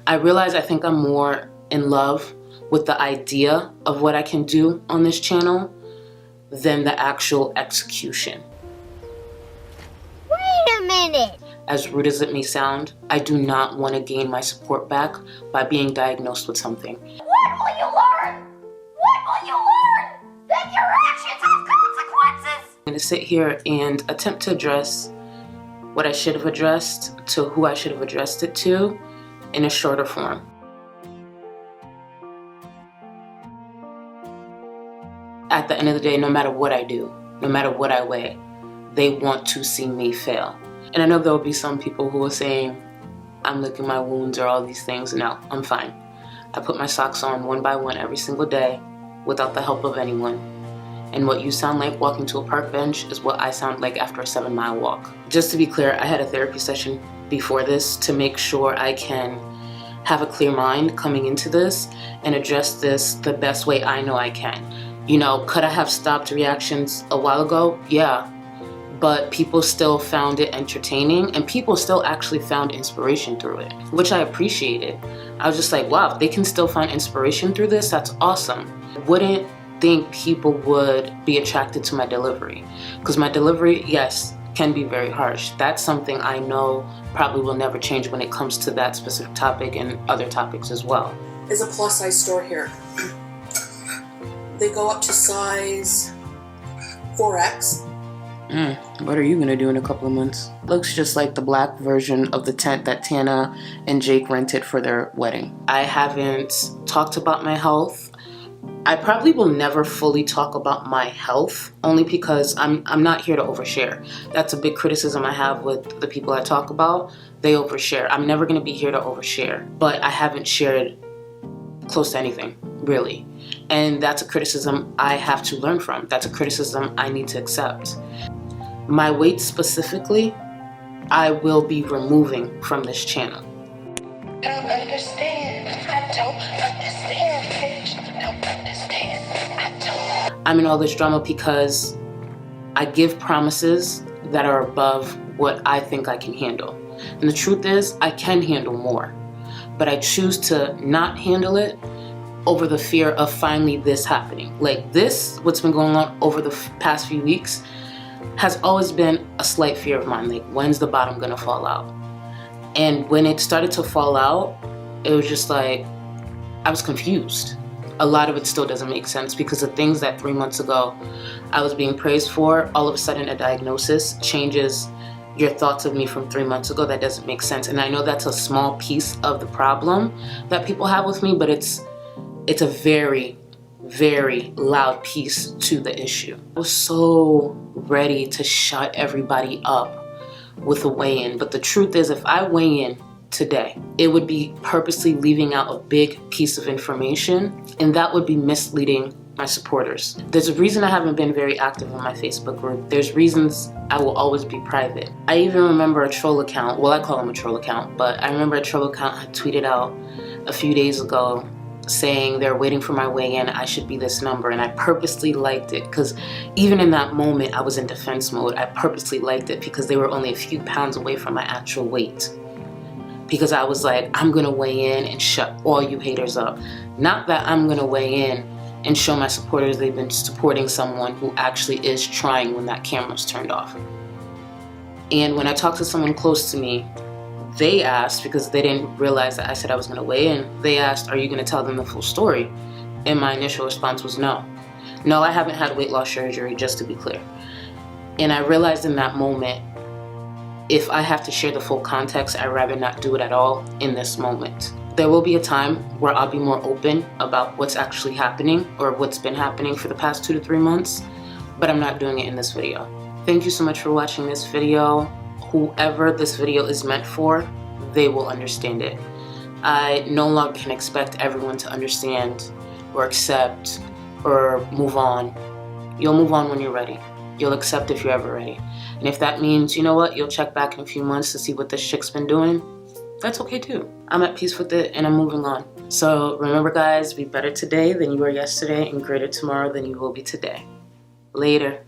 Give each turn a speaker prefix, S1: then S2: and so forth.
S1: I realize I think I'm more in love with the idea of what I can do on this channel than the actual execution.
S2: Wait a minute!
S1: As rude as it may sound, I do not want to gain my support back by being diagnosed with something.
S2: What will you learn? What will you learn? That your actions have consequences!
S1: I'm going to sit here and attempt to address what I should have addressed to who I should have addressed it to in a shorter form. At the end of the day, no matter what I do, no matter what I weigh, they want to see me fail. And I know there will be some people who are saying, I'm licking my wounds or all these things. No, I'm fine. I put my socks on one by one every single day without the help of anyone. And what you sound like walking to a park bench is what I sound like after a 7-mile walk. Just to be clear, I had a therapy session before this to make sure I can have a clear mind coming into this and address this the best way I know I can. You know, could I have stopped reactions a while ago? Yeah. But people still found it entertaining and people still actually found inspiration through it, which I appreciated. I was just like, wow, if they can still find inspiration through this, that's awesome. I wouldn't think people would be attracted to my delivery, because my delivery, yes, can be very harsh. That's something I know probably will never change when it comes to that specific topic and other topics as well.
S3: Is a plus size store here. They go up to size 4X.
S1: What are you gonna do in a couple of months? Looks just like the black version of the tent that Tana and Jake rented for their wedding. I haven't talked about my health. I probably will never fully talk about my health, only because I'm not here to overshare. That's a big criticism I have with the people I talk about. They overshare. I'm never gonna be here to overshare, but I haven't shared close to anything, really. And that's a criticism I have to learn from. That's a criticism I need to accept. My weight specifically, I will be removing from this channel.
S4: I don't understand. I don't understand, bitch. I don't understand. I don't.
S1: I'm in all this drama because I give promises that are above what I think I can handle. And the truth is, I can handle more. But I choose to not handle it over the fear of finally this happening. Like this, what's been going on over the past few weeks, has always been a slight fear of mine. Like, when's the bottom gonna fall out? And when it started to fall out, it was just like, I was confused. A lot of it still doesn't make sense, because the things that 3 months ago I was being praised for, all of a sudden a diagnosis changes your thoughts of me from 3 months ago. That doesn't make sense. And I know that's a small piece of the problem that people have with me, but it's a very, very loud piece to the issue. I was so ready to shut everybody up with a weigh-in, but the truth is, if I weigh in today, it would be purposely leaving out a big piece of information, and that would be misleading my supporters. There's a reason I haven't been very active on my Facebook group. There's reasons I will always be private. I even remember a troll account, well, I call him a troll account, but I remember a troll account had tweeted out a few days ago saying they're waiting for my weigh-in, I should be this number, and I purposely liked it, because even in that moment I was in defense mode. I purposely liked it because they were only a few pounds away from my actual weight, because I was like, I'm gonna weigh in and shut all you haters up. Not that I'm gonna weigh in and show my supporters they've been supporting someone who actually is trying when that camera's turned off. And when I talked to someone close to me, they asked, because they didn't realize that I said I was gonna weigh in, they asked, are you gonna tell them the full story? And my initial response was no. No, I haven't had weight loss surgery, just to be clear. And I realized in that moment, if I have to share the full context, I'd rather not do it at all in this moment. There will be a time where I'll be more open about what's actually happening, or what's been happening for the past 2 to 3 months, but I'm not doing it in this video. Thank you so much for watching this video. Whoever this video is meant for, they will understand it. I no longer can expect everyone to understand or accept or move on. You'll move on when you're ready. You'll accept if you're ever ready. And if that means, you know what, you'll check back in a few months to see what this chick's been doing, that's okay too. I'm at peace with it and I'm moving on. So remember guys, be better today than you were yesterday and greater tomorrow than you will be today. Later.